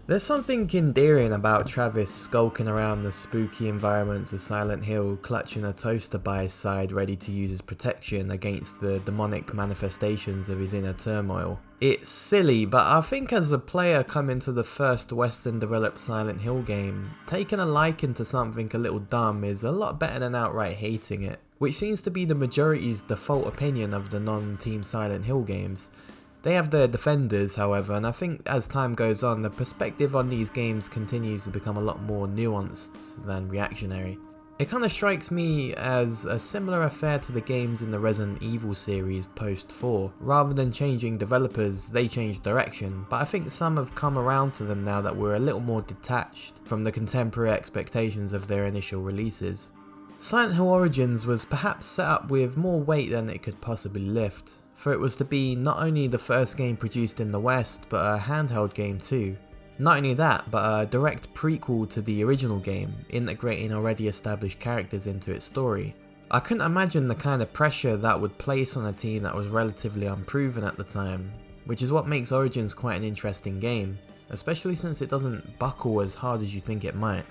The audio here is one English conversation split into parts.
There's something endearing about Travis skulking around the spooky environments of Silent Hill, clutching a toaster by his side ready to use as protection against the demonic manifestations of his inner turmoil. It's silly, but I think as a player coming to the first Western developed Silent Hill game, taking a liking to something a little dumb is a lot better than outright hating it, which seems to be the majority's default opinion of the non-Team Silent Hill games. They have their defenders, however, and I think as time goes on, the perspective on these games continues to become a lot more nuanced than reactionary. It kind of strikes me as a similar affair to the games in the Resident Evil series post 4. Rather than changing developers, they changed direction, but I think some have come around to them now that we're a little more detached from the contemporary expectations of their initial releases. Silent Hill Origins was perhaps set up with more weight than it could possibly lift, for it was to be not only the first game produced in the West, but a handheld game too. Not only that, but a direct prequel to the original game, integrating already established characters into its story. I couldn't imagine the kind of pressure that would place on a team that was relatively unproven at the time, which is what makes Origins quite an interesting game, especially since it doesn't buckle as hard as you think it might.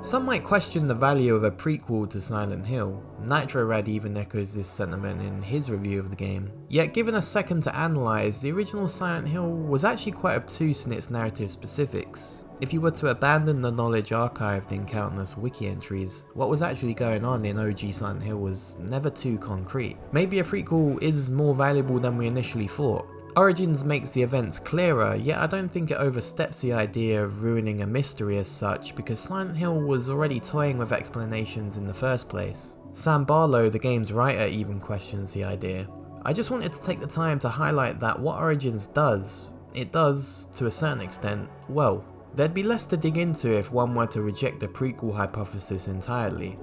Some might question the value of a prequel to Silent Hill. NitroRad even echoes this sentiment in his review of the game. Yet given a second to analyse, the original Silent Hill was actually quite obtuse in its narrative specifics. If you were to abandon the knowledge archived in countless wiki entries, what was actually going on in OG Silent Hill was never too concrete. Maybe a prequel is more valuable than we initially thought. Origins makes the events clearer, yet I don't think it oversteps the idea of ruining a mystery as such, because Silent Hill was already toying with explanations in the first place. Sam Barlow, the game's writer, even questions the idea. I just wanted to take the time to highlight that what Origins does, it does, to a certain extent, well. There'd be less to dig into if one were to reject the prequel hypothesis entirely.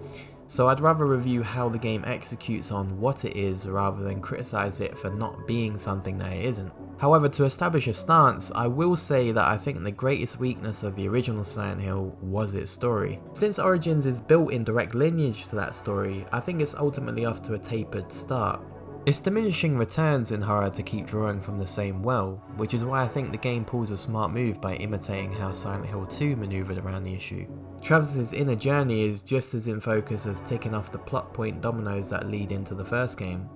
So I'd rather review how the game executes on what it is rather than criticise it for not being something that it isn't. However, to establish a stance, I will say that I think the greatest weakness of the original Silent Hill was its story. Since Origins is built in direct lineage to that story, I think it's ultimately off to a tapered start. It's diminishing returns in horror to keep drawing from the same well, which is why I think the game pulls a smart move by imitating how Silent Hill 2 manoeuvred around the issue. Travis's inner journey is just as in focus as ticking off the plot point dominoes that lead into the first game.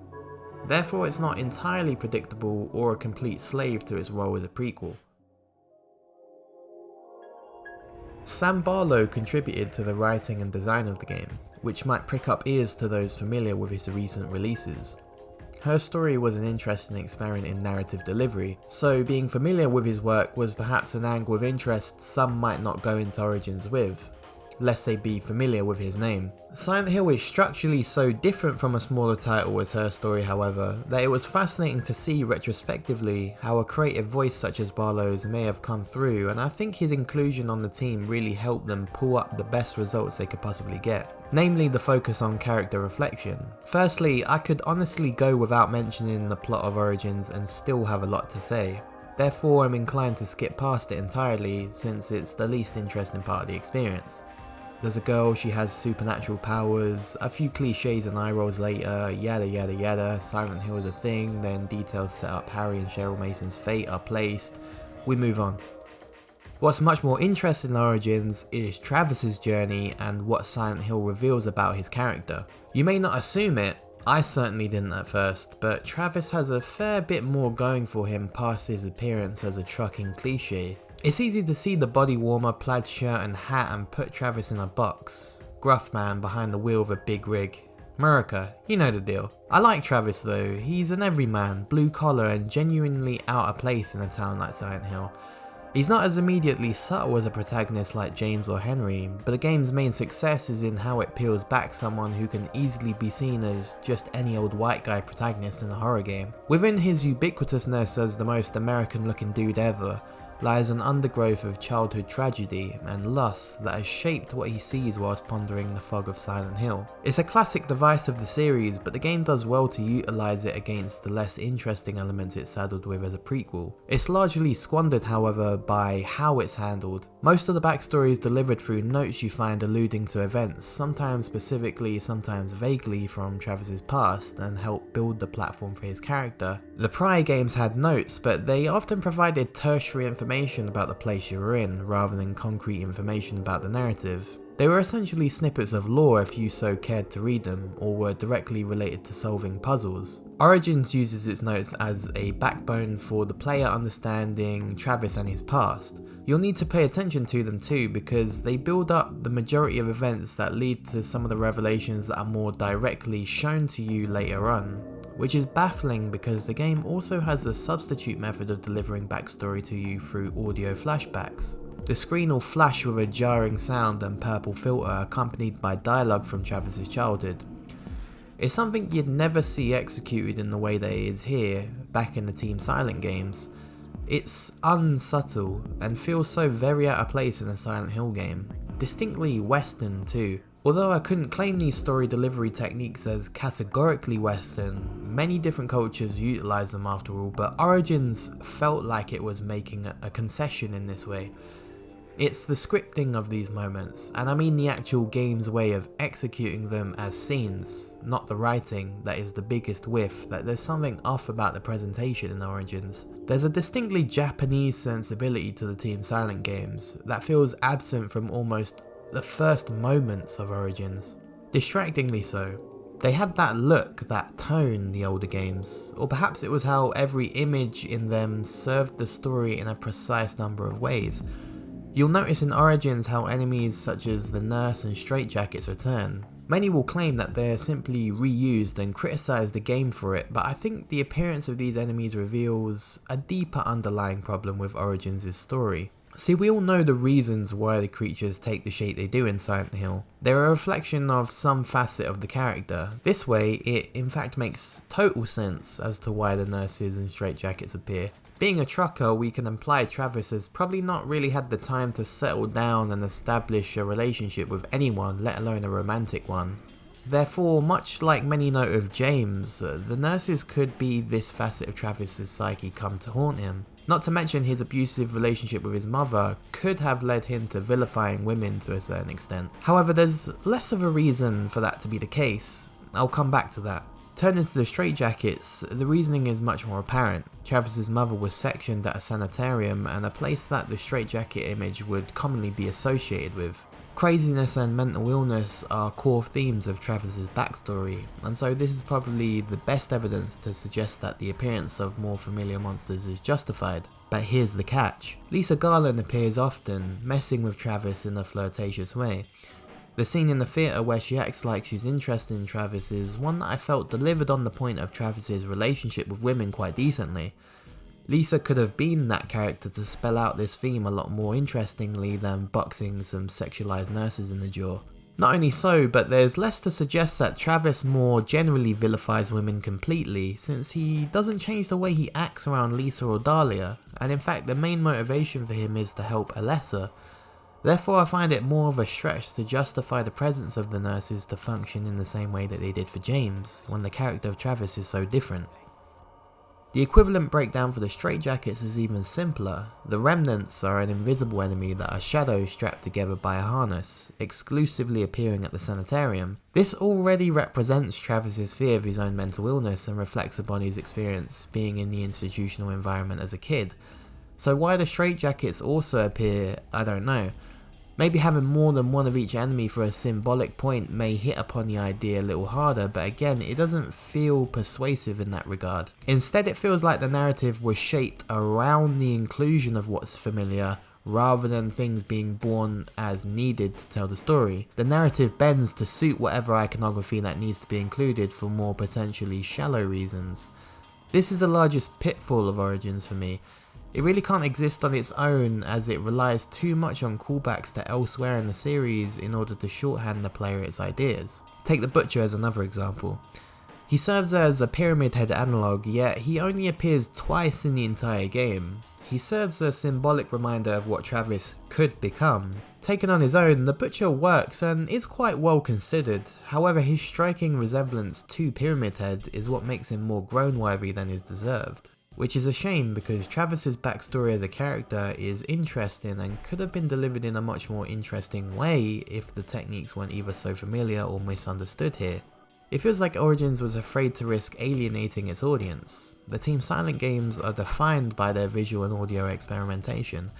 Therefore, it's not entirely predictable or a complete slave to its role as a prequel. Sam Barlow contributed to the writing and design of the game, which might prick up ears to those familiar with his recent releases. Her story was an interesting experiment in narrative delivery, so being familiar with his work was perhaps an angle of interest some might not go into Origins with, lest they be familiar with his name. Silent Hill is structurally so different from a smaller title as Her Story, however, that it was fascinating to see retrospectively how a creative voice such as Barlow's may have come through, and I think his inclusion on the team really helped them pull up the best results they could possibly get. Namely the focus on character reflection. Firstly, I could honestly go without mentioning the plot of Origins and still have a lot to say. Therefore I'm inclined to skip past it entirely since it's the least interesting part of the experience. There's a girl, she has supernatural powers, a few cliches and eye rolls later, yada yada yada, Silent Hill is a thing, then details set up Harry and Cheryl Mason's fate are placed, we move on. What's much more interesting in Origins is Travis's journey and what Silent Hill reveals about his character. You may not assume it, I certainly didn't at first, but Travis has a fair bit more going for him past his appearance as a trucking cliche. It's easy to see the body warmer, plaid shirt and hat and put Travis in a box. Gruff man behind the wheel of a big rig. America, you know the deal. I like Travis though, he's an everyman, blue collar and genuinely out of place in a town like Silent Hill. He's not as immediately subtle as a protagonist like James or Henry, but the game's main success is in how it peels back someone who can easily be seen as just any old white guy protagonist in a horror game. Within his ubiquitousness as the most American looking dude ever, lies an undergrowth of childhood tragedy and lust that has shaped what he sees whilst pondering the fog of Silent Hill. It's a classic device of the series, but the game does well to utilise it against the less interesting elements it's saddled with as a prequel. It's largely squandered, however, by how it's handled. Most of the backstory is delivered through notes you find alluding to events, sometimes specifically, sometimes vaguely, from Travis's past, and help build the platform for his character. The prior games had notes, but they often provided tertiary information about the place you were in, rather than concrete information about the narrative. They were essentially snippets of lore if you so cared to read them, or were directly related to solving puzzles. Origins uses its notes as a backbone for the player understanding Travis and his past. You'll need to pay attention to them too, because they build up the majority of events that lead to some of the revelations that are more directly shown to you later on. Which is baffling because the game also has a substitute method of delivering backstory to you through audio flashbacks. The screen will flash with a jarring sound and purple filter accompanied by dialogue from Travis's childhood. It's something you'd never see executed in the way that it is here, back in the Team Silent games. It's unsubtle and feels so very out of place in a Silent Hill game. Distinctly Western too. Although I couldn't claim these story delivery techniques as categorically Western, many different cultures utilise them after all, but Origins felt like it was making a concession in this way. It's the scripting of these moments, and I mean the actual game's way of executing them as scenes, not the writing, that is the biggest whiff, that there's something off about the presentation in Origins. There's a distinctly Japanese sensibility to the Team Silent games that feels absent from almost the first moments of Origins. Distractingly so. They had that look, that tone, the older games, or perhaps it was how every image in them served the story in a precise number of ways. You'll notice in Origins how enemies such as the nurse and straitjackets return. Many will claim that they're simply reused and criticise the game for it, but I think the appearance of these enemies reveals a deeper underlying problem with Origins' story. See, we all know the reasons why the creatures take the shape they do in Silent Hill. They're a reflection of some facet of the character. This way, it in fact makes total sense as to why the nurses and straitjackets appear. Being a trucker, we can imply Travis has probably not really had the time to settle down and establish a relationship with anyone, let alone a romantic one. Therefore, much like many note of James, the nurses could be this facet of Travis's psyche come to haunt him. Not to mention his abusive relationship with his mother could have led him to vilifying women to a certain extent. However, there's less of a reason for that to be the case. I'll come back to that. Turning to the straitjackets, the reasoning is much more apparent. Travis's mother was sectioned at a sanitarium, and a place that the straitjacket image would commonly be associated with. Craziness and mental illness are core themes of Travis's backstory, and so this is probably the best evidence to suggest that the appearance of more familiar monsters is justified. But here's the catch. Lisa Garland appears often, messing with Travis in a flirtatious way. The scene in the theatre where she acts like she's interested in Travis is one that I felt delivered on the point of Travis's relationship with women quite decently. Lisa could have been that character to spell out this theme a lot more interestingly than boxing some sexualized nurses in the jaw. Not only so, but there's less to suggest that Travis more generally vilifies women completely, since he doesn't change the way he acts around Lisa or Dahlia, and in fact the main motivation for him is to help Alessa. Therefore I find it more of a stretch to justify the presence of the nurses to function in the same way that they did for James, when the character of Travis is so different. The equivalent breakdown for the straitjackets is even simpler. The remnants are an invisible enemy that are shadows strapped together by a harness, exclusively appearing at the sanitarium. This already represents Travis's fear of his own mental illness and reflects upon his experience being in the institutional environment as a kid. So why the straitjackets also appear, I don't know. Maybe having more than one of each enemy for a symbolic point may hit upon the idea a little harder, but again, it doesn't feel persuasive in that regard. Instead, it feels like the narrative was shaped around the inclusion of what's familiar, rather than things being born as needed to tell the story. The narrative bends to suit whatever iconography that needs to be included for more potentially shallow reasons. This is the largest pitfall of Origins for me. It really can't exist on its own, as it relies too much on callbacks to elsewhere in the series in order to shorthand the player its ideas. Take the Butcher as another example. He serves as a Pyramid Head analogue, yet he only appears twice in the entire game. He serves a symbolic reminder of what Travis could become. Taken on his own, the Butcher works and is quite well considered, however his striking resemblance to Pyramid Head is what makes him more groan-worthy than is deserved. Which is a shame because Travis's backstory as a character is interesting and could have been delivered in a much more interesting way if the techniques weren't either so familiar or misunderstood here. It feels like Origins was afraid to risk alienating its audience. The Team Silent games are defined by their visual and audio experimentation.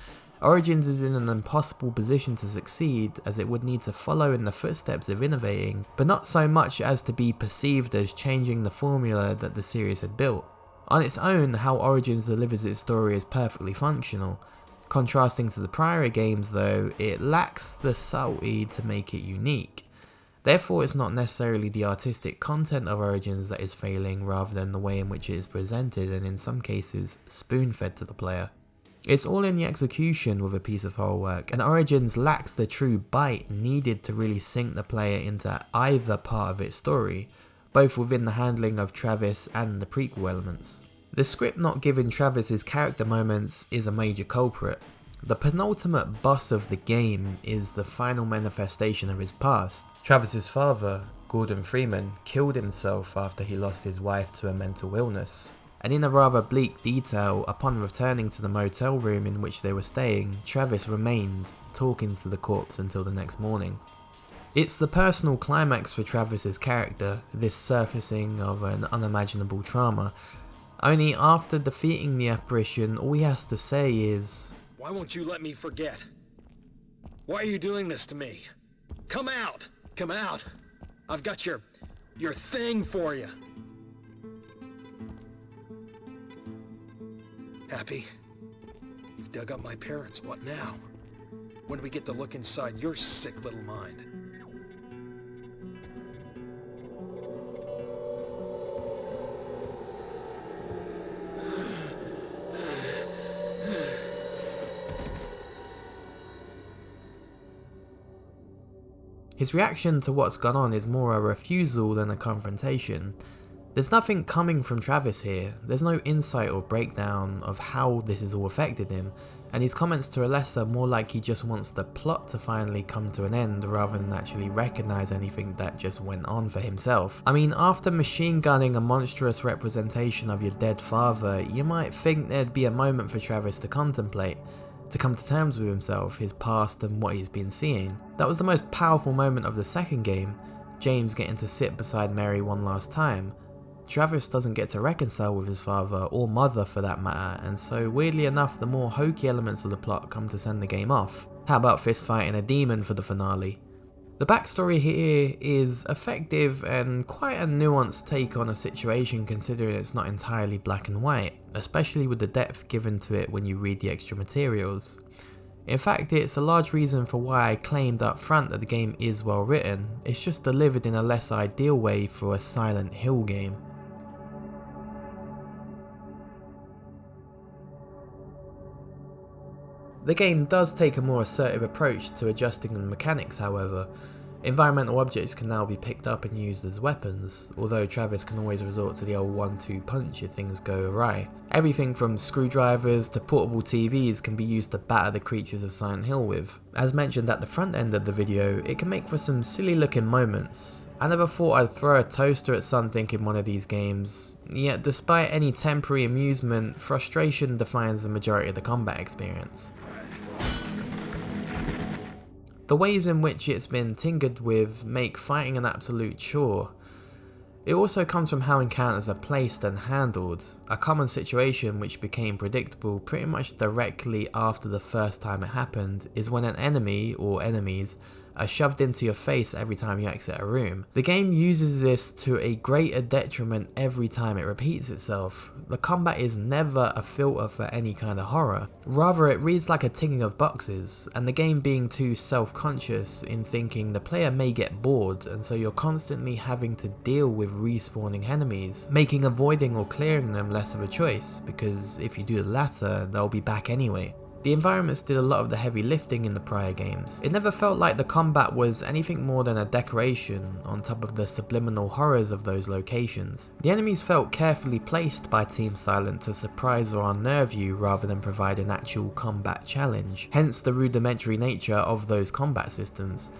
Origins is in an impossible position to succeed as it would need to follow in the footsteps of innovating, but not so much as to be perceived as changing the formula that the series had built. On its own, how Origins delivers its story is perfectly functional. Contrasting to the prior games though, it lacks the subtlety to make it unique. Therefore, it's not necessarily the artistic content of Origins that is failing rather than the way in which it is presented and in some cases spoon-fed to the player. It's all in the execution with a piece of horror work, and Origins lacks the true bite needed to really sink the player into either part of its story, both within the handling of Travis and the prequel elements. The script not giving Travis his character moments is a major culprit. The penultimate boss of the game is the final manifestation of his past. Travis's father, Gordon Freeman, killed himself after he lost his wife to a mental illness. And in a rather bleak detail, upon returning to the motel room in which they were staying, Travis remained, talking to the corpse until the next morning. It's the personal climax for Travis's character, this surfacing of an unimaginable trauma. Only after defeating the apparition, all he has to say is, "Why won't you let me forget? Why are you doing this to me? Come out! Come out! I've got your thing for you." Happy? You've dug up my parents, what now? When do we get to look inside your sick little mind? His reaction to what's gone on is more a refusal than a confrontation. There's nothing coming from Travis here, there's no insight or breakdown of how this has all affected him, and his comments to Alessa more like he just wants the plot to finally come to an end rather than actually recognise anything that just went on for himself. I mean, after machine gunning a monstrous representation of your dead father, you might think there'd be a moment for Travis to contemplate, to come to terms with himself, his past and what he's been seeing. That was the most powerful moment of the second game, James getting to sit beside Mary one last time. Travis doesn't get to reconcile with his father, or mother for that matter, and so weirdly enough the more hokey elements of the plot come to send the game off. How about fist fighting a demon for the finale? The backstory here is effective and quite a nuanced take on a situation considering it's not entirely black and white, especially with the depth given to it when you read the extra materials. In fact, it's a large reason for why I claimed up front that the game is well written, it's just delivered in a less ideal way for a Silent Hill game. The game does take a more assertive approach to adjusting the mechanics however. Environmental objects can now be picked up and used as weapons, although Travis can always resort to the old 1-2 punch if things go awry. Everything from screwdrivers to portable TVs can be used to batter the creatures of Silent Hill with. As mentioned at the front end of the video, it can make for some silly looking moments. I never thought I'd throw a toaster at something in one of these games, yet despite any temporary amusement, frustration defines the majority of the combat experience. The ways in which it's been tinkered with make fighting an absolute chore. It also comes from how encounters are placed and handled, a common situation which became predictable pretty much directly after the first time it happened is when an enemy, or enemies, are shoved into your face every time you exit a room. The game uses this to a greater detriment every time it repeats itself. The combat is never a filter for any kind of horror. Rather, it reads like a ticking of boxes, and the game being too self-conscious in thinking the player may get bored, and so you're constantly having to deal with respawning enemies, making avoiding or clearing them less of a choice, because if you do the latter, they'll be back anyway. The environments did a lot of the heavy lifting in the prior games. It never felt like the combat was anything more than a decoration on top of the subliminal horrors of those locations. The enemies felt carefully placed by Team Silent to surprise or unnerve you rather than provide an actual combat challenge, hence the rudimentary nature of those combat systems.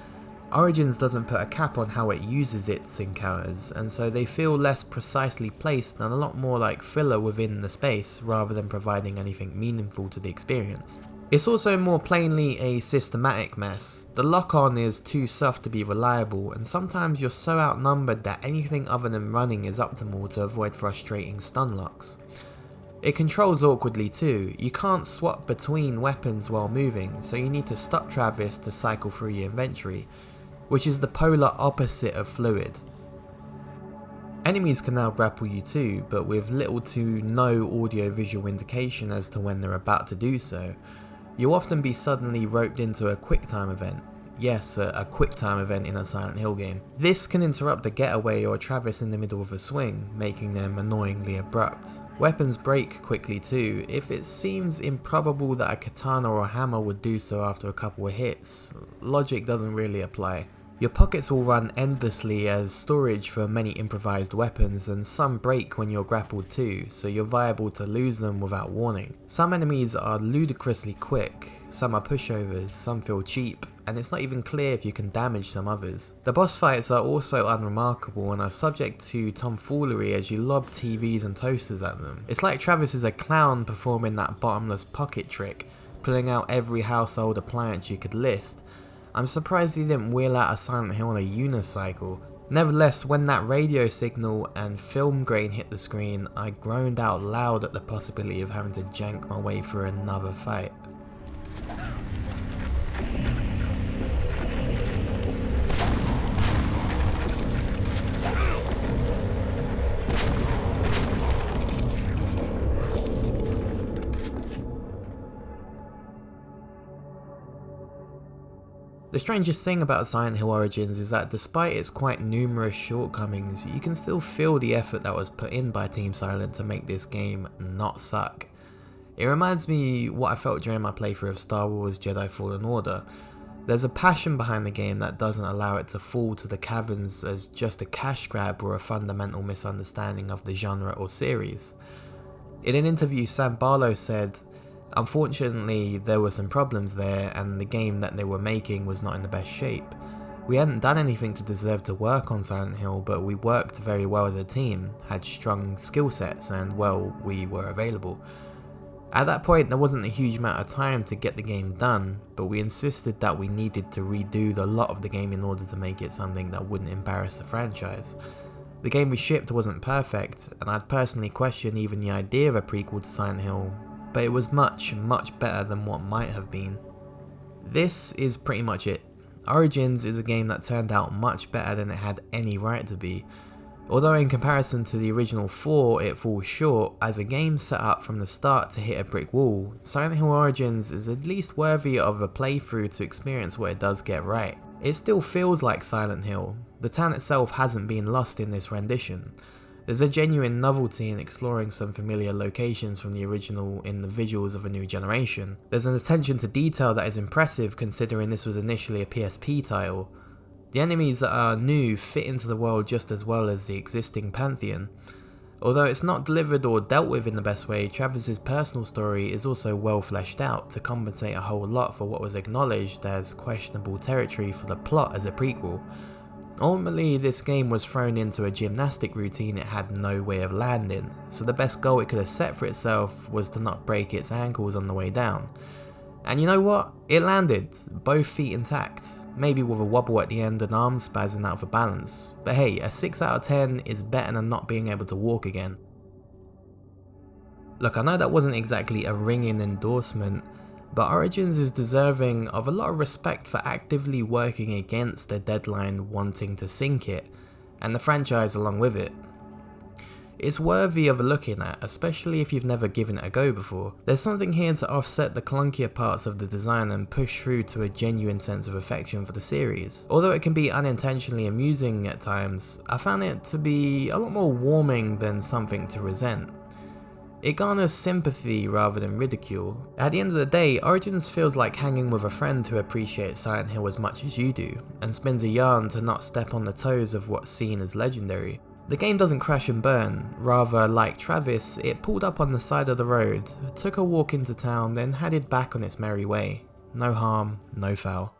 Origins doesn't put a cap on how it uses its encounters, and so they feel less precisely placed and a lot more like filler within the space rather than providing anything meaningful to the experience. It's also more plainly a systematic mess. The lock-on is too soft to be reliable, and sometimes you're so outnumbered that anything other than running is optimal to avoid frustrating stun locks. It controls awkwardly too. You can't swap between weapons while moving, so you need to stop Travis to cycle through your inventory, which is the polar opposite of fluid. Enemies can now grapple you too, but with little to no audio-visual indication as to when they're about to do so. You'll often be suddenly roped into a quick-time event. Yes, a quick-time event in a Silent Hill game. This can interrupt a getaway or Travis in the middle of a swing, making them annoyingly abrupt. Weapons break quickly too. If it seems improbable that a katana or a hammer would do so after a couple of hits, logic doesn't really apply. Your pockets will run endlessly as storage for many improvised weapons, and some break when you're grappled too, so you're liable to lose them without warning. Some enemies are ludicrously quick, some are pushovers, some feel cheap, and it's not even clear if you can damage some others. The boss fights are also unremarkable and are subject to tomfoolery as you lob TVs and toasters at them. It's like Travis is a clown performing that bottomless pocket trick, pulling out every household appliance you could list. I'm surprised he didn't wheel out a Silent Hill on a unicycle. Nevertheless, when that radio signal and film grain hit the screen, I groaned out loud at the possibility of having to jank my way through another fight. The strangest thing about Silent Hill Origins is that despite its quite numerous shortcomings, you can still feel the effort that was put in by Team Silent to make this game not suck. It reminds me what I felt during my playthrough of Star Wars Jedi Fallen Order. There's a passion behind the game that doesn't allow it to fall to the caverns as just a cash grab or a fundamental misunderstanding of the genre or series. In an interview, Sam Barlow said, "Unfortunately, there were some problems there, and the game that they were making was not in the best shape. We hadn't done anything to deserve to work on Silent Hill, but we worked very well as a team, had strong skill sets, and well, we were available. At that point, there wasn't a huge amount of time to get the game done, but we insisted that we needed to redo the lot of the game in order to make it something that wouldn't embarrass the franchise. The game we shipped wasn't perfect, and I'd personally question even the idea of a prequel to Silent Hill, but it was much better than what might have been." This is pretty much it. Origins is a game that turned out much better than it had any right to be. Although in comparison to the original 4 it falls short, as a game set up from the start to hit a brick wall, Silent Hill Origins is at least worthy of a playthrough to experience what it does get right. It still feels like Silent Hill. The town itself hasn't been lost in this rendition. There's a genuine novelty in exploring some familiar locations from the original in the visuals of a new generation. There's an attention to detail that is impressive considering this was initially a PSP title. The enemies that are new fit into the world just as well as the existing pantheon. Although it's not delivered or dealt with in the best way, Travis's personal story is also well fleshed out to compensate a whole lot for what was acknowledged as questionable territory for the plot as a prequel. Ultimately, this game was thrown into a gymnastic routine it had no way of landing, so the best goal it could have set for itself was to not break its ankles on the way down. And you know what? It landed, both feet intact, maybe with a wobble at the end and arms spazzing out for balance, but hey, a 6 out of 10 is better than not being able to walk again. Look, I know that wasn't exactly a ringing endorsement, but Origins is deserving of a lot of respect for actively working against the deadline wanting to sink it, and the franchise along with it. It's worthy of looking at, especially if you've never given it a go before. There's something here to offset the clunkier parts of the design and push through to a genuine sense of affection for the series. Although it can be unintentionally amusing at times, I found it to be a lot more warming than something to resent. It garners sympathy rather than ridicule. At the end of the day, Origins feels like hanging with a friend who appreciates Silent Hill as much as you do, and spins a yarn to not step on the toes of what's seen as legendary. The game doesn't crash and burn, rather like Travis, it pulled up on the side of the road, took a walk into town, then headed back on its merry way. No harm, no foul.